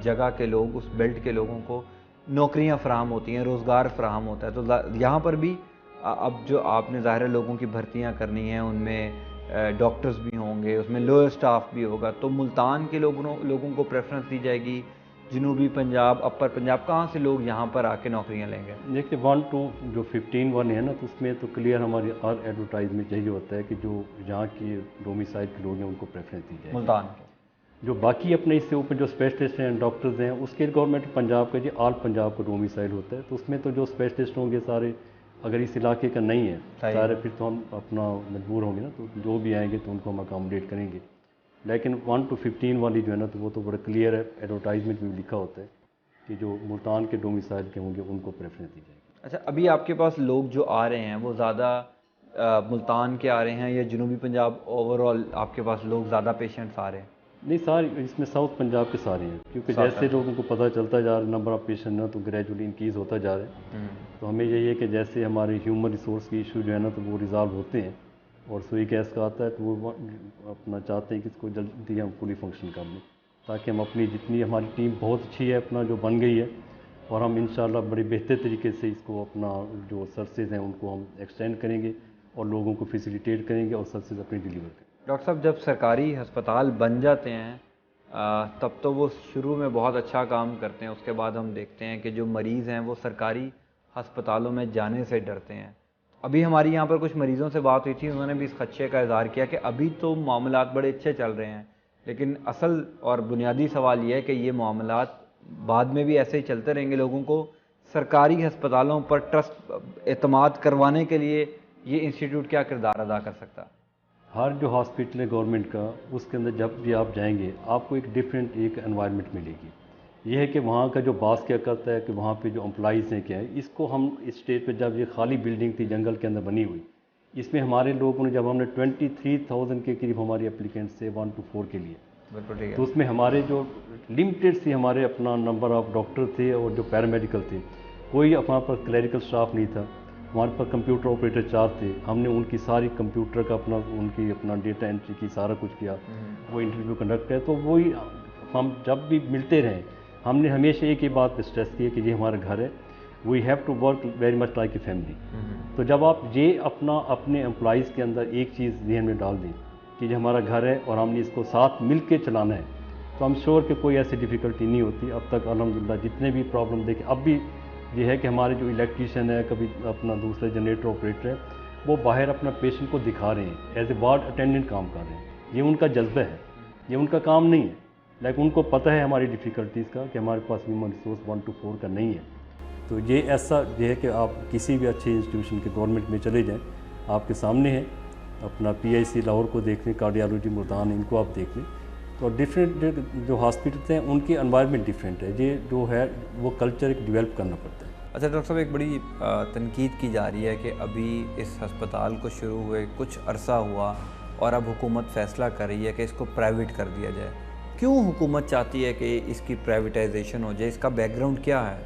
जगह के लोग, उस बेल्ट के लोगों को नौकरियाँ फ़राहम होती हैं, रोज़गार फ़राहम होता है। तो यहाँ पर भी अब जो आपने ज़ाहिर है लोगों की भर्तियाँ करनी हैं, उनमें डॉक्टर्स भी होंगे, उसमें लोअर स्टाफ भी होगा, तो मुल्तान के लोगों को प्रेफरेंस दी जाएगी, जनूबी पंजाब, अपर पंजाब, कहाँ से लोग यहाँ पर आके नौकरियाँ लेंगे? देखिए 1 to जो 15-1 है ना, तो उसमें तो क्लियर हमारी हर एडवर्टाइजमेंट यही होता है कि जो यहाँ के डोमिसाइल के लोग हैं उनको प्रेफरेंस दी जाए। मुल्तान के जो बाकी अपने इससे ऊपर जो स्पेशलिस्ट हैं, डॉक्टर्स हैं, उसके गवर्नमेंट पंजाब का जी ऑल पंजाब का डोमिसाइल होता है, तो उसमें तो जो स्पेशलिस्ट होंगे सारे अगर इस इलाके का नहीं है सारे, फिर तो हम अपना मजबूर होंगे ना, तो जो भी आएंगे तो उनको हम अकोमोडेट करेंगे। लेकिन 1 to 15 वाली जो है ना, तो वो तो बड़ा क्लियर है, एडवर्टाइजमेंट में लिखा होता है कि जो मुल्तान के डोमिसाइल के होंगे उनको प्रेफरेंस दी जाएगी। अच्छा, अभी आपके पास लोग जो आ रहे हैं वो ज़्यादा मुल्तान के आ रहे हैं या जनूबी पंजाब, ओवरऑल आपके पास लोग ज़्यादा पेशेंट्स आ रहे हैं? नहीं, सारे इसमें साउथ पंजाब के सारे हैं, क्योंकि जैसे लोगों को पता चलता जा रहा है नंबर ऑफ़ पेशेंट ना, तो ग्रेजुअली इंक्रीज़ होता जा रहा है। तो हमें यही है कि जैसे हमारे ह्यूमन रिसोर्स की इशू जो है ना, तो वो रिज़ॉल्व होते हैं और सुई गैस का आता है तो वो अपना चाहते हैं कि इसको जल्दी हम फुली फंक्शन कर लें, ताकि हम अपनी जितनी हमारी टीम बहुत अच्छी है अपना जो बन गई है, और हम इंशाल्लाह बड़े बेहतर तरीके से इसको अपना जो सर्विसेज हैं उनको हम एक्सटेंड करेंगे और लोगों को फैसिलिटेट करेंगे और सर्विसेज अपनी डिलीवर करेंगे। डॉक्टर साहब, जब सरकारी अस्पताल बन जाते हैं तब तो वो शुरू में बहुत अच्छा काम करते हैं, उसके बाद हम देखते हैं कि जो मरीज़ हैं वो सरकारी अस्पतालों में जाने से डरते हैं। अभी हमारी यहाँ पर कुछ मरीज़ों से बात हुई थी, उन्होंने भी इस खदशे का इज़हार किया कि अभी तो मामलात बड़े अच्छे चल रहे हैं, लेकिन असल और बुनियादी सवाल ये है कि ये मामलात बाद में भी ऐसे ही चलते रहेंगे। लोगों को सरकारी अस्पतालों पर ट्रस्ट एतमाद करवाने के लिए ये इंस्टीट्यूट क्या किरदार अदा कर सकता है? हर जो हॉस्पिटल है गवर्नमेंट का, उसके अंदर जब भी आप जाएंगे आपको एक डिफरेंट एक एनवायरनमेंट मिलेगी। यह है कि वहाँ का जो बास क्या करता है कि वहाँ पे जो एम्प्लॉइज़ हैं क्या है, इसको हम इस स्टेज पे जब ये खाली बिल्डिंग थी जंगल के अंदर बनी हुई, इसमें हमारे लोगों ने जब हमने 23,000 के करीब हमारी एप्लीकेंट्स थे 1 to 4 के लिए, तो उसमें हमारे जो लिमिटेड सी हमारे अपना नंबर ऑफ़ डॉक्टर थे और जो पैरामेडिकल थे, कोई हमारे पास क्लरिकल स्टाफ नहीं था, हमारे पास कंप्यूटर ऑपरेटर 4 थे। हमने उनकी सारी कंप्यूटर का उनकी अपना डेटा एंट्री की सारा कुछ किया, वो इंटरव्यू कंडक्ट किया। तो वही हम जब भी मिलते रहे, हमने हमेशा एक ही बात स्ट्रेस की है कि ये हमारा घर है, we have to work very much like a family. तो जब आप ये अपने एम्प्लॉइज़ के अंदर एक चीज़ ध्यान में डाल दें कि ये हमारा घर है और हमने इसको साथ मिल के चलाना है, तो हम श्योर कि कोई ऐसी डिफ़िकल्टी नहीं होती अब तक अल्हम्दुलिल्लाह। जितने भी प्रॉब्लम देखे अब भी ये है कि हमारे जो इलेक्ट्रीशियन है, कभी अपना दूसरे जनरेटर ऑपरेटर है, वो बाहर अपना पेशेंट को दिखा रहे हैं, एज ए वार्ड अटेंडेंट काम कर रहे हैं। ये उनका जज्बा है, ये उनका काम नहीं है। लाइक उनको पता है हमारी डिफ़िकल्टीज़ का कि हमारे पास ह्यूमन रिसोर्स 1 to 4 का नहीं है। तो ये ऐसा ये है कि आप किसी भी अच्छे इंस्टीट्यूशन के गवर्नमेंट में चले जाएँ, आपके सामने है अपना PIC लाहौर को देख लें, कार्डियोलॉजी मुल्तान इनको आप देख लें, तो डिफरेंट जो हॉस्पिटल्स हैं उनकी एनवायरनमेंट डिफरेंट है। ये जो है वो कल्चर एक डेवलप करना पड़ता है। अच्छा डॉक्टर साहब, एक बड़ी तनकीद की जा रही है कि अभी इस हस्पताल को शुरू हुए कुछ अरसा हुआ और अब हुकूमत फ़ैसला कर रही है कि इसको प्राइवेट कर दिया जाए। क्यों हुकूमत चाहती है कि इसकी प्राइवेटाइजेशन हो जाए? इसका बैकग्राउंड क्या है?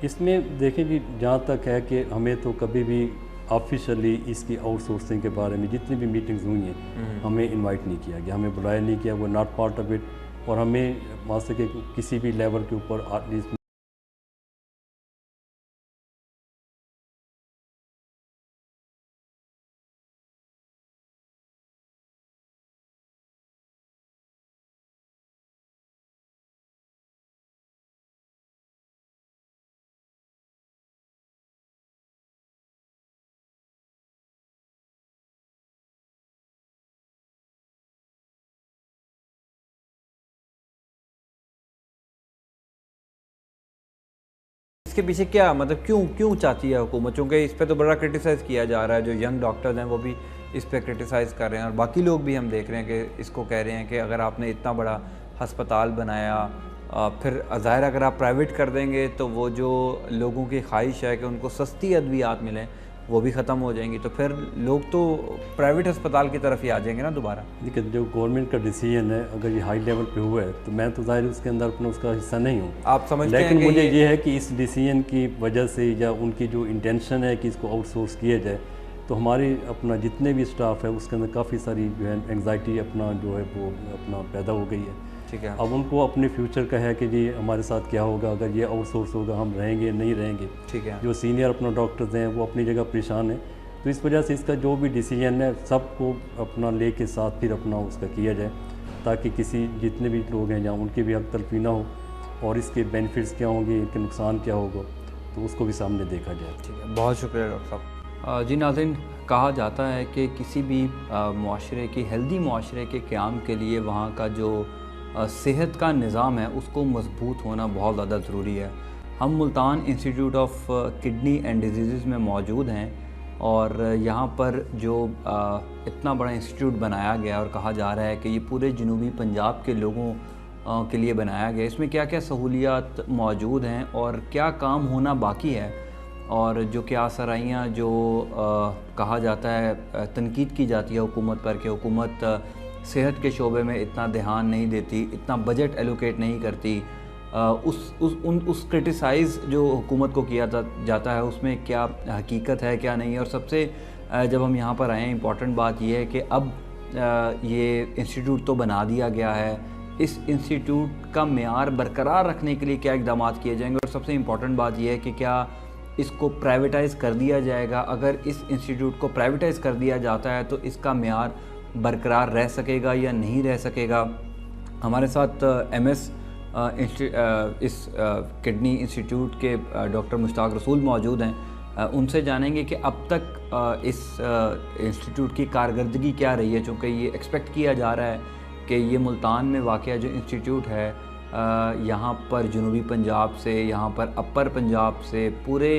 इसमें देखें जी, जहाँ तक है कि हमें तो कभी भी ऑफिशियली इसकी आउटसोर्सिंग के बारे में जितनी भी मीटिंग्स हुई हैं हमें इनवाइट नहीं किया गया, हमें बुलाया नहीं किया, वो नॉट पार्ट ऑफ इट। और हमें वहाँ से किसी भी लेवल के ऊपर इसके पीछे क्या मतलब क्यों चाहती है हुकूमत? क्योंकि इस पे तो बड़ा क्रिटिसाइज़ किया जा रहा है, जो यंग डॉक्टर्स हैं वो भी इस पे क्रिटिसाइज़ कर रहे हैं और बाकी लोग भी हम देख रहे हैं कि इसको कह रहे हैं कि अगर आपने इतना बड़ा हस्पताल बनाया, फिर ज़ाहिर अगर आप प्राइवेट कर देंगे तो वो जो लोगों की ख्वाहिश है कि उनको सस्ती अद्वियात मिलें वो भी ख़त्म हो जाएंगी, तो फिर लोग तो प्राइवेट अस्पताल की तरफ ही आ जाएंगे ना दोबारा। देखिए, जो गवर्नमेंट का डिसीजन है अगर ये हाई लेवल पे हुआ है तो मैं तो ज़ाहिर उसके अंदर अपना उसका हिस्सा नहीं हूँ। आप समझते हैं? लेकिन मुझे ये है कि इस डिसीजन की वजह से या उनकी जो इंटेंशन है कि इसको आउटसोर्स किया जाए, तो हमारी अपना जितने भी स्टाफ है उसके अंदर काफ़ी सारी जो है एंग्जाइटी अपना जो है वो अपना पैदा हो गई है। ठीक है। अब उनको अपने फ्यूचर का है कि जी हमारे साथ क्या होगा, अगर ये आउटसोर्स होगा हम रहेंगे नहीं रहेंगे। ठीक है। जो सीनियर अपना डॉक्टर्स हैं वो अपनी जगह परेशान है, तो इस वजह से इसका जो भी डिसीजन है सबको अपना ले के साथ फिर अपना उसका किया जाए, ताकि किसी जितने भी लोग हैं जहाँ उनकी भी हक तलफी ना हो और इसके बेनिफिट्स क्या होंगे, इनके नुकसान क्या होगा, तो उसको भी सामने देखा जाए। ठीक है, बहुत शुक्रिया डॉक्टर साहब। जी नाज़रीन, कहा जाता है कि किसी भी मुआशरे की हेल्दी मुआशरे के क़याम के लिए वहाँ का जो सेहत का निज़ाम है उसको मजबूत होना बहुत ज़्यादा ज़रूरी है। हम Multan institute of kidney and disease में मौजूद हैं और यहाँ पर जो इतना बड़ा इंस्टीट्यूट बनाया गया और कहा जा रहा है कि ये पूरे जनूबी पंजाब के लोगों के लिए बनाया गया, इसमें क्या क्या सहूलियात मौजूद हैं और क्या काम होना बाकी है, और जो क्या सराइयाँ जो कहा जाता है तनकीद की जाती है हुकूमत पर कि हुकूमत सेहत के शोबे में इतना ध्यान नहीं देती, इतना बजट एलोकेट नहीं करती, उस क्रिटिसाइज़ जो हुकूमत को किया जाता है उसमें क्या हकीकत है क्या नहीं है। और सबसे जब हम यहाँ पर आए हैं इम्पॉर्टेंट बात यह है कि अब ये इंस्टीट्यूट तो बना दिया गया है, इस इंस्टीट्यूट का मेयार बरकरार रखने के लिए क्या इक़दाम किए जाएंगे, और सबसे इम्पॉर्टेंट बात यह है कि क्या इसको प्राइवेटाइज़ कर दिया जाएगा। अगर इस इंस्टीट्यूट को प्राइवेटाइज़ कर दिया जाता है तो इसका मेयार बरकरार रह सकेगा या नहीं रह सकेगा। हमारे साथ MS इस किडनी इंस्टीट्यूट के डॉक्टर मुश्ताक रसूल मौजूद हैं, उनसे जानेंगे कि अब तक इस इंस्टीट्यूट की कारकर्दगी क्या रही है, चूँकि ये एक्सपेक्ट किया जा रहा है कि ये मुल्तान में वाक़या जो इंस्टीट्यूट है यहाँ पर जनूबी पंजाब से, यहाँ पर अपर पंजाब से, पूरे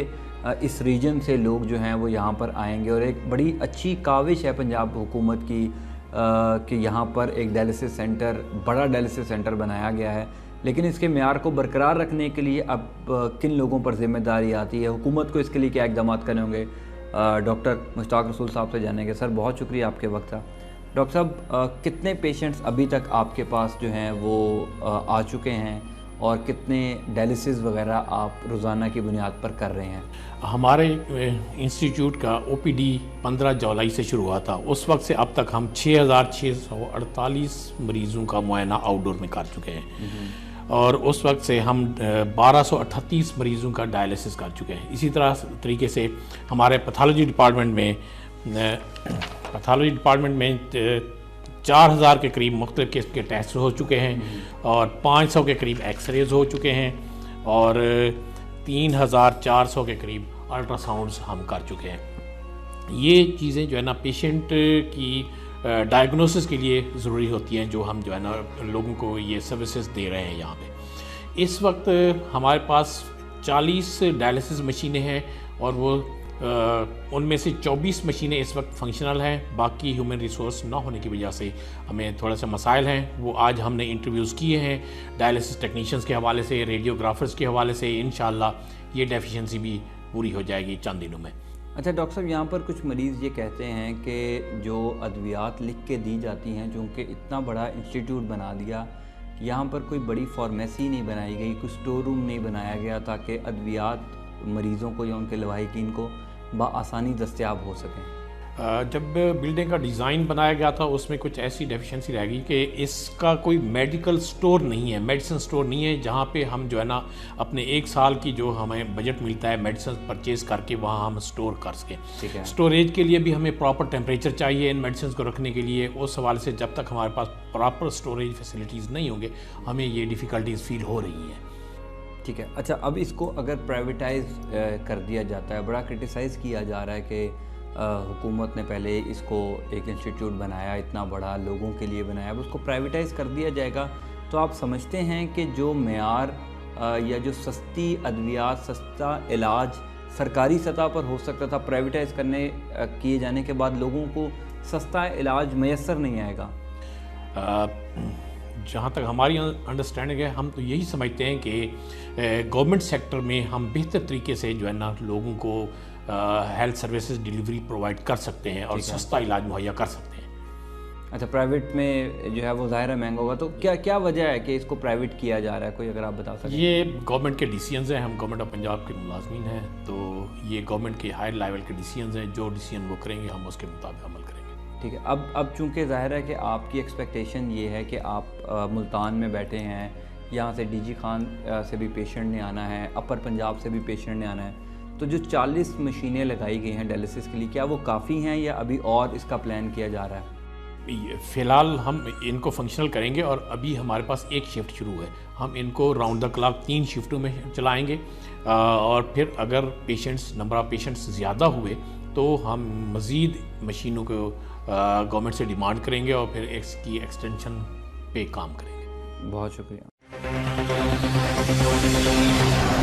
इस रीजन से लोग जो हैं वो यहाँ पर आएंगे और एक बड़ी अच्छी काविश है पंजाब हुकूमत की कि यहाँ पर एक डायलिसिस सेंटर, बड़ा डायलिसिस सेंटर बनाया गया है। लेकिन इसके मेयार को बरकरार रखने के लिए अब किन लोगों पर जिम्मेदारी आती है, हुकूमत को इसके लिए क्या इक़दाम करने होंगे, डॉक्टर मुश्ताक रसूल साहब से जानेंगे। सर बहुत शुक्रिया आपके वक्त का। डॉक्टर साहब, कितने पेशेंट्स अभी तक आपके पास जो हैं वो आ चुके हैं और कितने डायलिसिस वगैरह आप रोज़ाना की बुनियाद पर कर रहे हैं? हमारे इंस्टीट्यूट का OPD 15 जुलाई से शुरू हुआ था। उस वक्त से अब तक हम 6,648 मरीज़ों का मुआयना आउटडोर में कर चुके हैं और उस वक्त से हम 1238 मरीज़ों का डायलिसिस कर चुके हैं। इसी तरीके से हमारे पैथोलॉजी डिपार्टमेंट में 4000 के करीब मुख्तलिफ किस्म के टेस्ट हो चुके हैं और 500 के करीब एक्सरेज हो चुके हैं और 3400 के करीब अल्ट्रासाउंड्स हम कर चुके हैं। ये चीज़ें जो है ना पेशेंट की डायग्नोसिस के लिए ज़रूरी होती हैं, जो हम जो है ना लोगों को ये सर्विसेज दे रहे हैं यहाँ पे। इस वक्त हमारे पास 40 डायलिसिस मशीनें हैं और वो उनमें से 24 मशीनें इस वक्त फंक्शनल हैं। बाकी ह्यूमन रिसोर्स ना होने की वजह से हमें थोड़ा सा मसाइल हैं, वो आज हमने इंटरव्यूज़ किए हैं डायलिसिस टेक्नीशियंस के हवाले से, रेडियोग्राफर्स के हवाले से। इंशाल्लाह ये डेफिशिएंसी भी पूरी हो जाएगी चंद दिनों में। अच्छा डॉक्टर साहब, यहाँ पर कुछ मरीज़ ये कहते हैं कि जो अद्वियात लिख के दी जाती हैं, चूँकि इतना बड़ा इंस्टीट्यूट बना दिया, यहाँ पर कोई बड़ी फार्मेसी नहीं बनाई गई, कोई स्टोर रूम नहीं बनाया गया ताकि अद्वियात मरीज़ों को या उनके लवाहिकीन को बआसानी दस्तयाब हो सकें। जब बिल्डिंग का डिज़ाइन बनाया गया था उसमें कुछ ऐसी डेफिशिएंसी रह गई कि इसका कोई मेडिकल स्टोर नहीं है, मेडिसिन स्टोर नहीं है, जहाँ पे हम जो है ना अपने 1 साल की जो हमें बजट मिलता है मेडिसिन परचेज़ करके वहाँ हम स्टोर कर सकें। ठीक है। स्टोरेज के लिए भी हमें प्रॉपर टेम्परेचर चाहिए इन मेडिसिन को रखने के लिए। उस हवाले से जब तक हमारे पास प्रॉपर स्टोरेज फैसिलिटीज़ नहीं होंगे हमें ये डिफ़िकल्टीज़ फील हो रही हैं। ठीक है। अच्छा, अब इसको अगर प्राइवेटाइज कर दिया जाता है, बड़ा क्रिटिसाइज़ किया जा रहा है कि हुकूमत ने पहले इसको एक इंस्टीट्यूट बनाया, इतना बड़ा लोगों के लिए बनाया, अब उसको प्राइवेटाइज़ कर दिया जाएगा, तो आप समझते हैं कि जो मेयार या जो सस्ती अद्वियात, सस्ता इलाज सरकारी सतह पर हो सकता था, प्राइवेटाइज़ किए जाने के बाद लोगों को सस्ता इलाज मैसर नहीं आएगा? जहाँ तक हमारी अंडरस्टैंडिंग है, हम तो यही समझते हैं कि गवर्नमेंट सेक्टर में हम बेहतर तरीके से जो है ना लोगों को हेल्थ सर्विसेज डिलीवरी प्रोवाइड कर सकते हैं और सस्ता इलाज मुहैया कर सकते हैं। अच्छा, प्राइवेट में जो है वो ज़ाहिर है महंगा होगा, तो क्या वजह है कि इसको प्राइवेट किया जा रहा है, कोई अगर आप बता सकें? ये गवर्नमेंट के डिसीजंस हैं, हम गवर्नमेंट ऑफ पंजाब के मुलाजमीन हैं, तो ये गवर्नमेंट के हाई लेवल के डिसीजंस हैं, जो डिसीजन वो करेंगे हम उसके मुताबिक अमल करेंगे। ठीक है। अब चूँकि ज़ाहिर है कि आपकी एक्सपेक्टेशन ये है कि आप मुल्तान में बैठे हैं, यहाँ से डीजी खान से भी पेशेंट ने आना है, अपर पंजाब से भी पेशेंट ने आना है, तो जो 40 मशीनें लगाई गई हैं डायलिसिस के लिए, क्या वो काफ़ी हैं या अभी और इसका प्लान किया जा रहा है? फ़िलहाल हम इनको फंक्शनल करेंगे और अभी हमारे पास एक शिफ्ट शुरू है, हम इनको राउंड द क्लॉक 3 शिफ्टों में चलाएँगे और फिर अगर नंबर ऑफ़ पेशेंट्स ज़्यादा हुए तो हम मज़ीद मशीनों को गवर्नमेंट से डिमांड करेंगे और फिर इसकी एक्सटेंशन पे काम करेंगे। बहुत शुक्रिया।